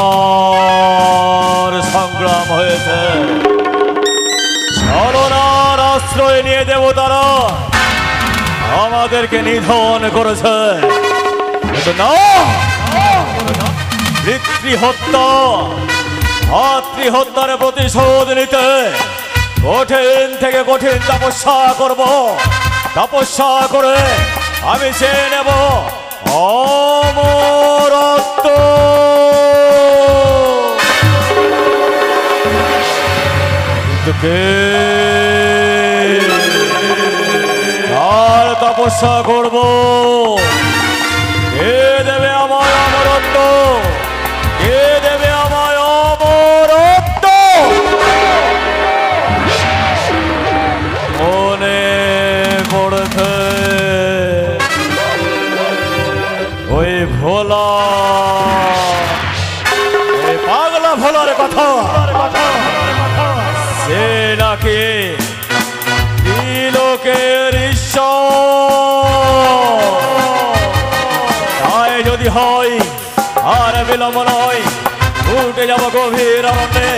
যতবার সংগ্রাম হয়েছে ছলনার আশ্রয় নিয়ে দেবতারা আমাদেরকে নিধন করেছে। পিতৃহত্যা ভাতৃহত্যার প্রতিশোধ নিতে কঠিন থেকে কঠিন তপস্যা করব। তপস্যা করে আমি চেয়ে নেব অমরত্ব। আর তপস্যা করব, কে দেবে আমায় অমরত্ব? কে দেবে আমায় অমরত্ব? মনে পড়েছে ওই ভোলা, ওই পাগলা ভোলার কথা। সে নাকি ত্রিলোকের ঈশ্বর। তাই যদি হয় আর বিলম্ব নয়, উঠে যাব গভীর অরণ্যে।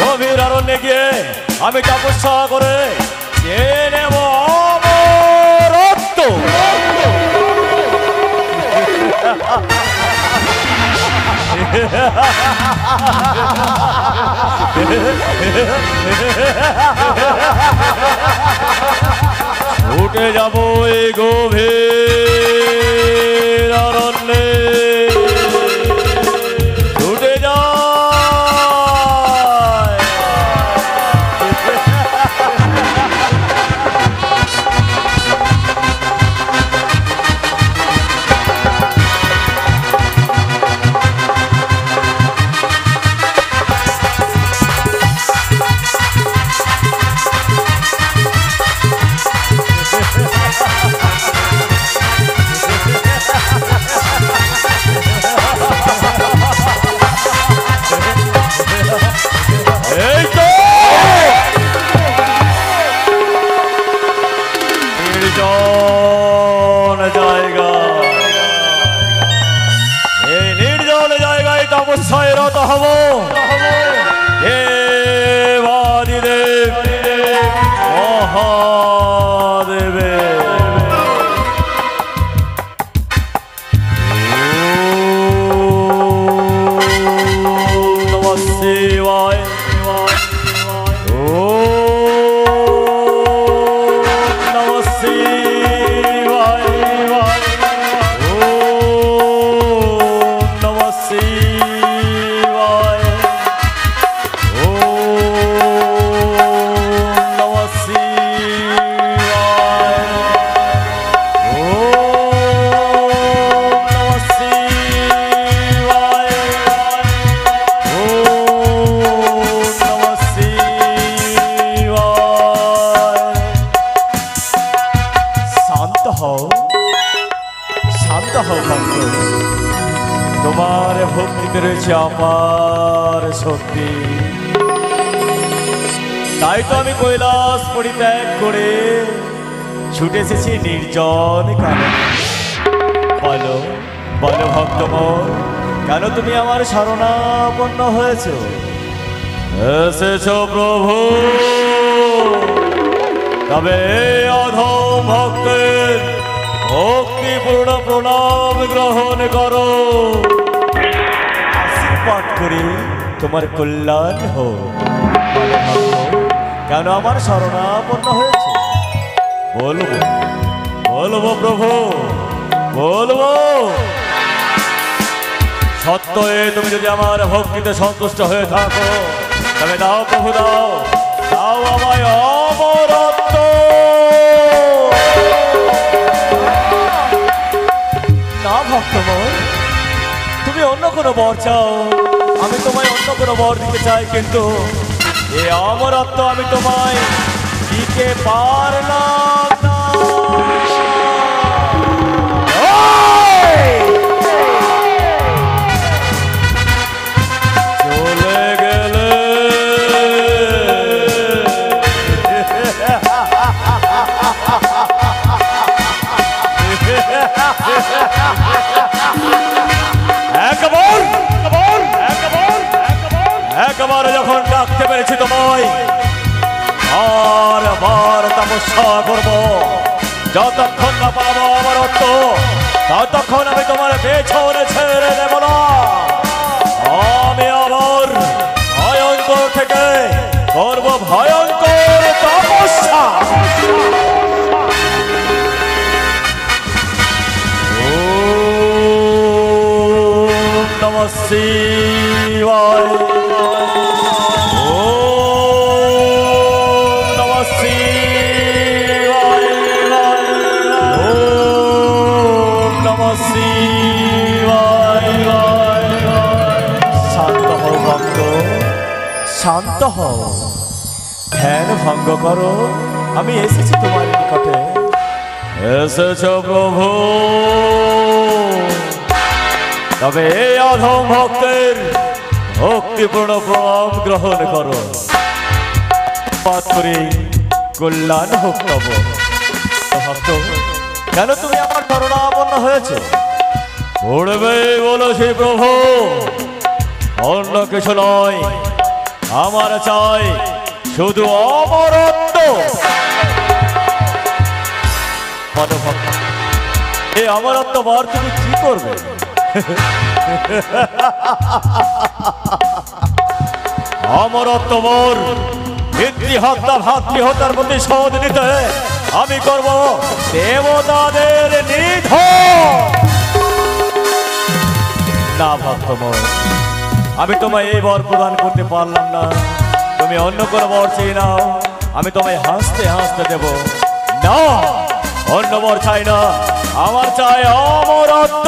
গভীর অরণ্যে গিয়ে আমি তপস্যা করে চেয়ে নেব অমরত্ব। উঠে যাব এই গভীর অরণ্যে। উঠে যায় তপস্যায় রত হব। দেবাদিদেব মহাদেবে নমঃ শিবায়। নমঃ শিবায়। নমঃ শিবায়। শান্ত হও ভক্ত, তোমার ভক্তিতে রয়েছে অপার শক্তি। তাই তো আমি কৈলাস পরিত্যাগ করে ছুটে এসেছি নির্জন কাননে। বলো বলো ভক্তমন, কেন তুমি আমার শরণাপন্ন হয়েছ? এসেছ প্রভু, তবে অধম ভক্তের ভক্তিপূর্ণ প্রণাম গ্রহণ করো। আশীর্বাদ করি তোমার কল্যাণ হোক। কেন আমার শরণাপন্ন হয়েছে? বলবো বলবো প্রভু, বলবো। সত্যে তুমি যদি আমার ভক্তিতে সন্তুষ্ট হয়ে থাকো, তবে দাও প্রভু, দাও দাও আমায় অমরত্ব। না ভক্তমন, তুমি অন্য কোনো বর চাও, আমি তোমায় অন্য কোনো বর দিতে চাই, কিন্তু এই অমরত্ব আমি তোমায় দিতে পারলাম না। চলে গেলে তোমায় বারবার তপস্যা করব, যতক্ষণ না পাবো অমরত্ব ততক্ষণ আমি তোমার পেছনে ছেড়ে দেব না। আমি আবার ভয়ঙ্কর থেকে করব ভয়ঙ্কর তপস্যা। ওম নমঃ শিবায়। শান্ত হও, ধ্যান ভঙ্গ করো, আমি এসেছি তোমার নিকটে। এসেছ প্রভু, তবে এই অধম ভক্তের ভক্তিপূর্ণ প্রণাম গ্রহণ করো। পাত্রে কল্যাণ হোক তব। ভক্ত, কেন তুমি আমার করুণাপন্ন হয়েছ? পড়বে বলেছি প্রভু, অন্য কিছু নয়, আমার চাই শুধু অমরত্ব। এই অমরত্ব বর তুমি কি করবে? অমরত্ব বর পিতৃহত্যা ভাতৃহত্যার প্রতিশোধ নিতে আমি করব দেবতাদের নিধন। না ভক্তমোর, আমি তোমায় এই বর প্রদান করতে পারলাম না। তুমি অন্য কোনো বর চেয়ে নাও, আমি তোমায় হাসতে হাসতে দেব। না, অন্য বর চাই না, আমার চাই অমরত্ব।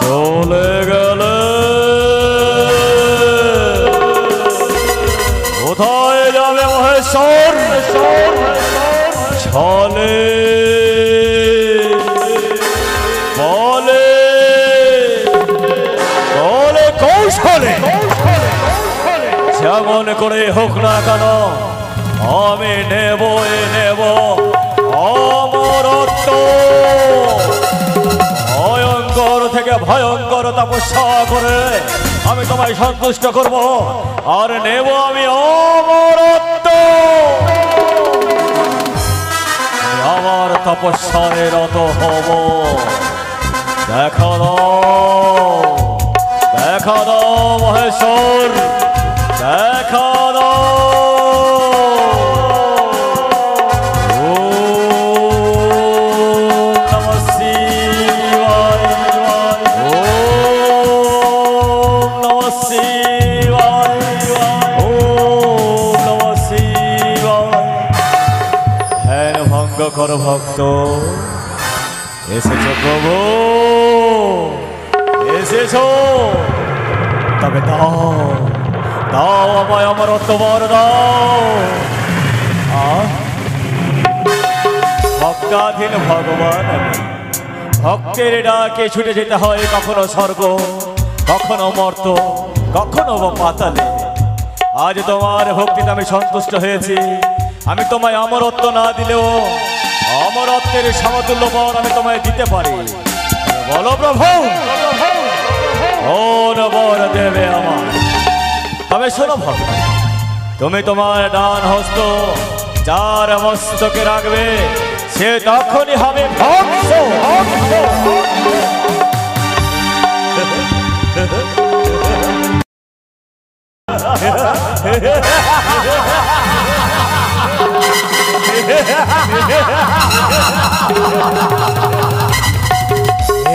চলে গেলে কোথায় যাবে মহেশ্বর? চলে যেমন করে হোক না কেন আমি নেব অমরত্ব। ভয়ঙ্কর থেকে ভয়ঙ্কর তপস্যা করে আমি তোমায় সন্তুষ্ট করব, আর নেব আমি অমরত্ব। আমার তপস্যায় রত হব। দেখা দাও মহেশ্বর, দেখা দাও। ওম নমঃ শিবায়। ওম নমঃ শিবায়। ওম নমঃ শিবায়। ধ্যান ভঙ্গ কর ভক্ত, এসেছ প্রভু, এসেছ, তবে দাও আমায় অমরত্ব বর দাও। ভক্তাধীন ভগবান, ভক্তের ডাকে ছুটে যেতে হয় কখনো স্বর্গ, কখনো মর্ত, কখনো পাতালে। আজ তোমার ভক্তিতে আমি সন্তুষ্ট হয়েছি। আমি তোমায় অমরত্ব না দিলেও অমরত্বের সমতুল্য বর আমি তোমায় দিতে পারি। বলো প্রভু, কোন বর দেবে আমার? তবে শোনো ভক্ত, তুমি তোমার ডান হস্ত যার মস্তকে রাখবে সে তখনই হবে ভক্ত।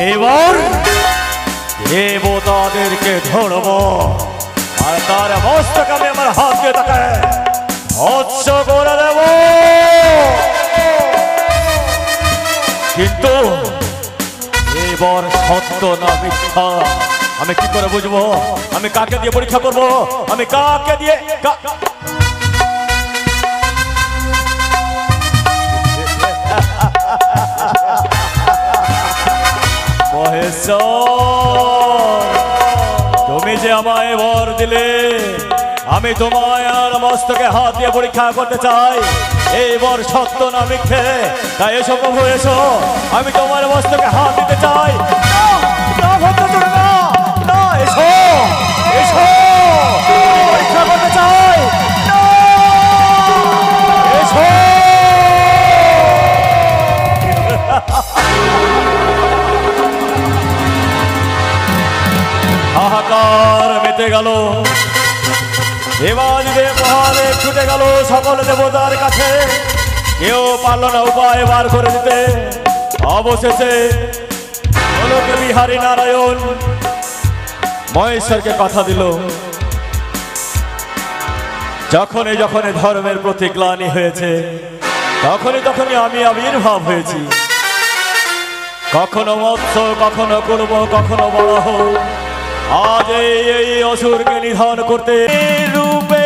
এবার দেবতাদেরকে ধরব, আর তার মস্তক আমি আমার হাত দিয়ে তাকে হস্য করে দেব। কিন্তু এবার সত্য না মিথ্যা আমি কি করে বুঝবো? আমি কাকে দিয়ে পরীক্ষা করব? আমি কাকে দিয়ে মহেশ্বর, তুমি যে আমায় বর দিলে, আমি তোমায় আর মস্তকে হাত দিয়ে পরীক্ষা করতে চাই এই বর সত্য না মিথ্যে। তাই এসো প্রভু, এসো, আমি তোমার মস্তকে হাত দিতে চাই। হাহাকার মেতে গেল। দেবাদিদেব মহাদেব ছুটে গেল সকল দেবতার কাছে, কেউ পারল না উপায় বার করে দিতে। অবশেষে গোলক বিহারী নারায়ণ মহেশ্বরকে কথা দিল, যখনই যখনই ধর্মের প্রতি গ্লানি হয়েছে তখনই আমি আবির্ভাব হয়েছি। কখনো মৎস্য, কখনো কুর্ম, কখনো বরাহ। আজ এই অসুরকে নিধন করতে রূপে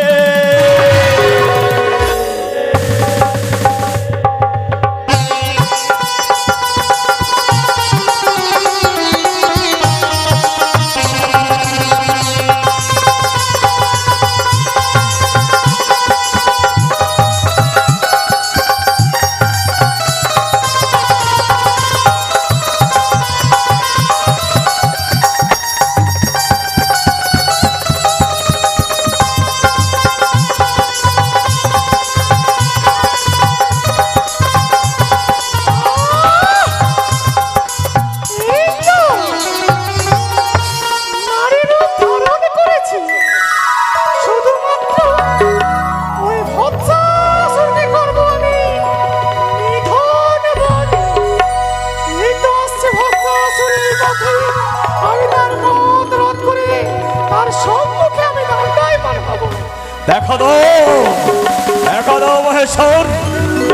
দেখা দাও মহেশ্বর,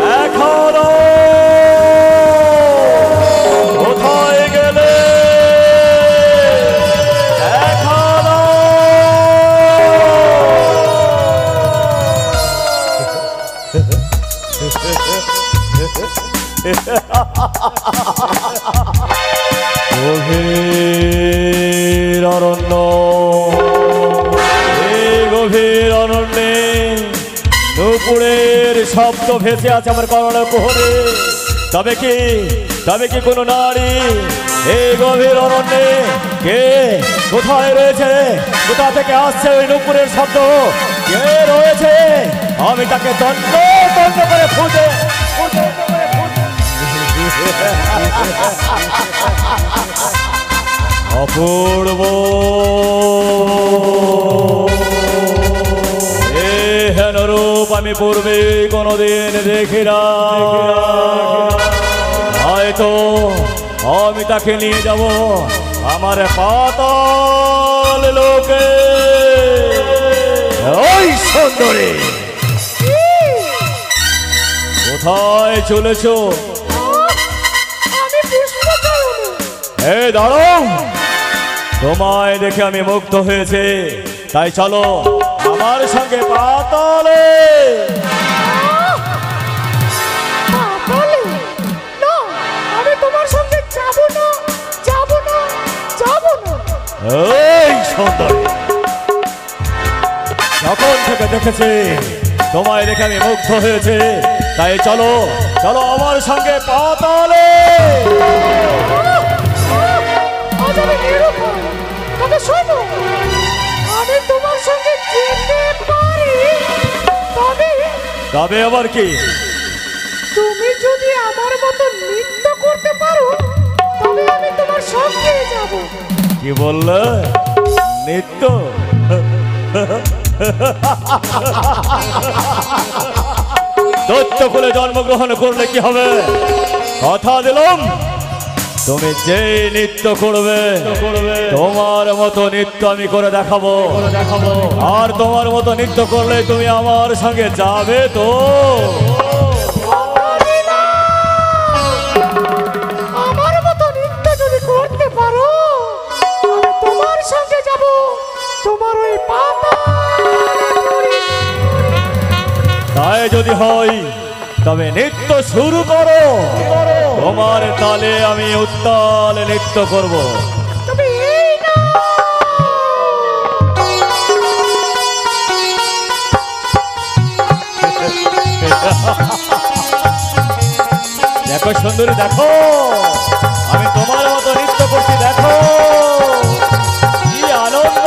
দেখা দাও কোথায় গেলে, দেখা দাও। গভীর অরণ্য, গভীর অরণ্যে নুপুরের শব্দ ভেসে আছে আমার কর্ণে প্রহরে। তবে কি কোনো নারী এই গভীর অরণ্যে? কে কোথায় রয়েছে? কোথা থেকে আসছে ওই নুপুরের শব্দ? কে রয়েছে? আমি তাকে দণ্ড করে খুঁজে অপূর্ব হেন রূপ আমি পূর্বে কোনদিন দেখি না। হয়তো আমি তাকে নিয়ে যাব আমার পাতাল লোকে। ওই সুন্দরী, কোথায় চলেছ? এই দাঁড়াও, তোমায় দেখে আমি মুগ্ধ হয়েছে, তাই চলো আমার সঙ্গে পাতালে। আমি তোমার সঙ্গে যাব না। এই সুন্দরী, যখন থেকে দেখেছি তোমায় দেখে আমি মুগ্ধ হয়েছে, তাই চলো আমার সঙ্গে পাতালে। আমি তোমার সঙ্গে যেতে পারি, তবে আবার কি? তুমি যদি আমার মতো নৃত্য করতে পারো তবে আমি তোমার সঙ্গে যাব। কি বললে? নৃত্য? দৈত্য কুলে জন্মগ্রহণ করলে কি হবে? কথা দিলাম, তুমি যে নৃত্য করবে তোমার মতো নৃত্য আমি করে দেখাবো। আর তোমার মতো নৃত্য করলে তুমি আমার সঙ্গে যাবে তো? আমার মতো নৃত্য যদি করতে পারো আমি তোমার সঙ্গে যাব তোমার ওই তাই যদি হয় তবে নৃত্য শুরু করো। তোমার তালে আমি উত্তাল নৃত্য করব। দেখো সুন্দরী, দেখো আমি তোমার মতো নৃত্য করছি, দেখো কি আনন্দ।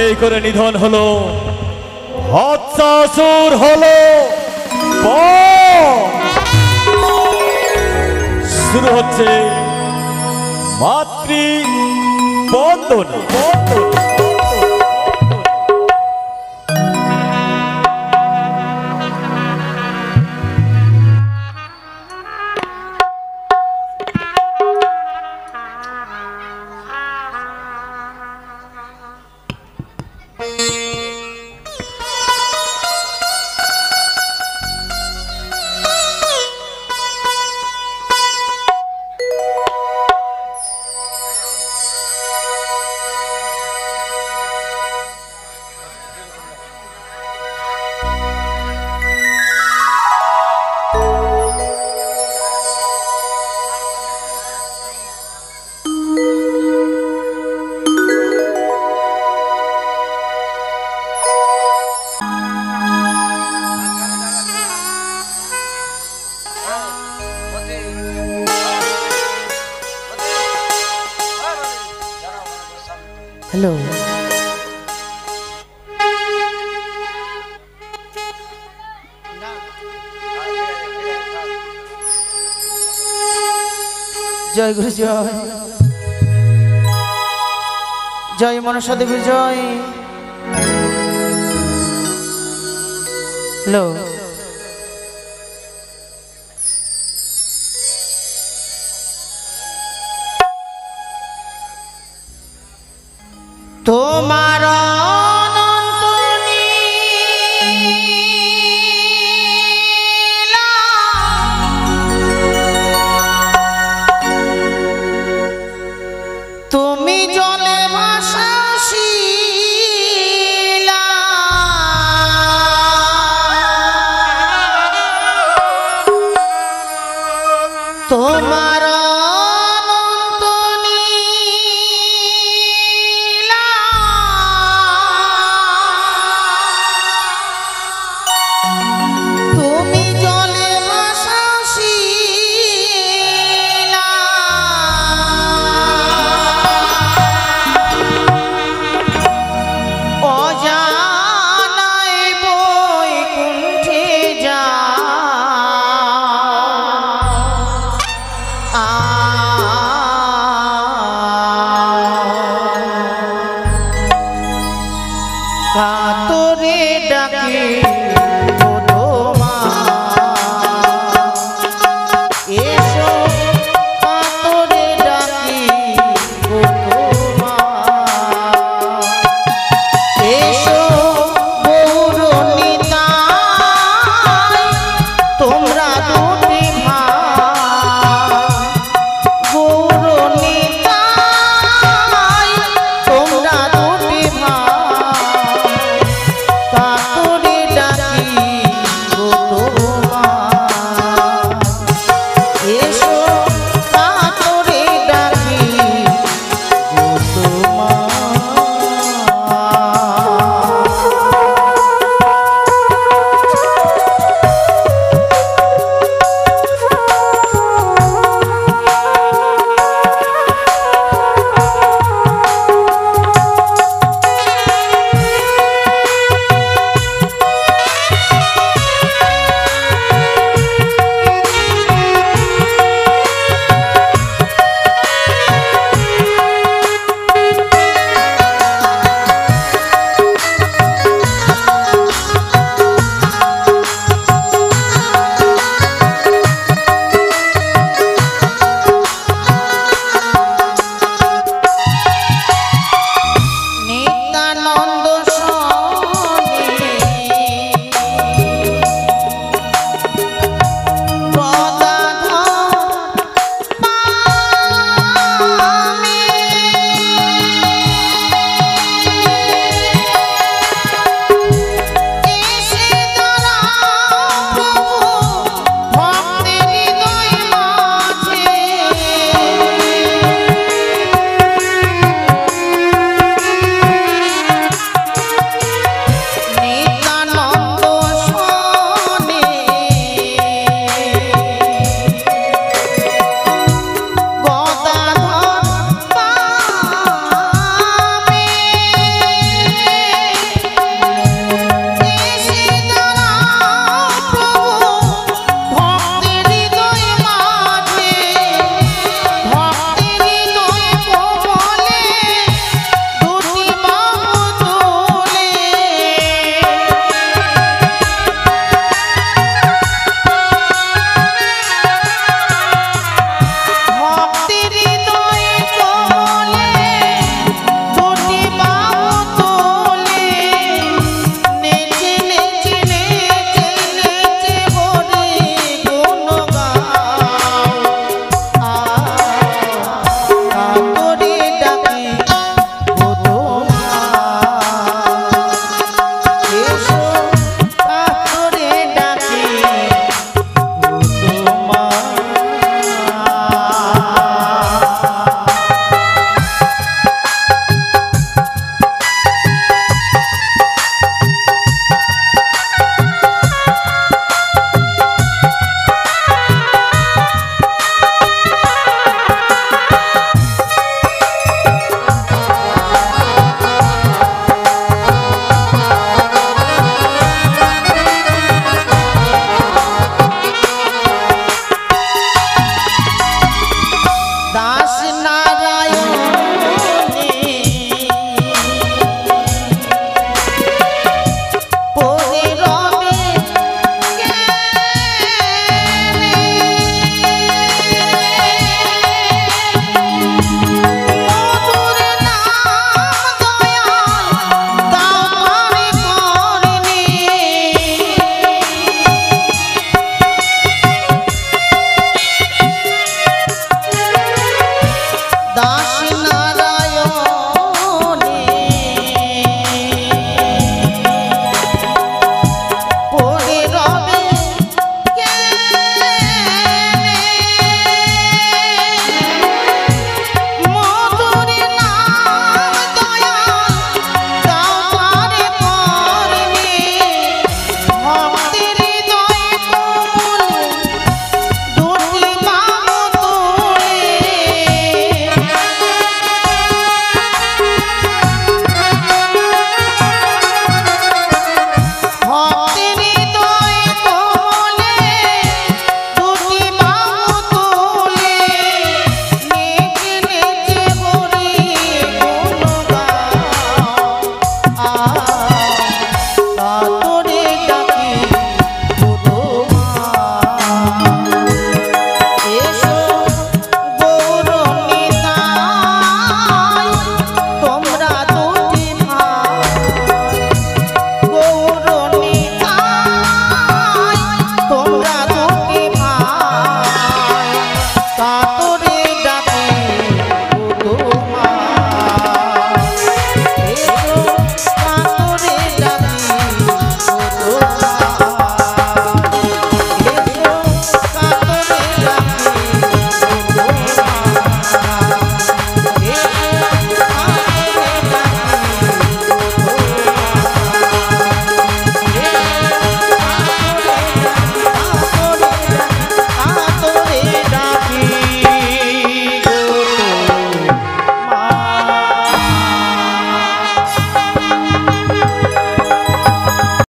এই করে নিধন হলো, হত্যাসুর হলো, শুরু হচ্ছে মাতৃ বন্ধন। হ্যালো, জয় গুরু জয়, জয় মনসা দেবীর জয়। হ্যালো, তোমার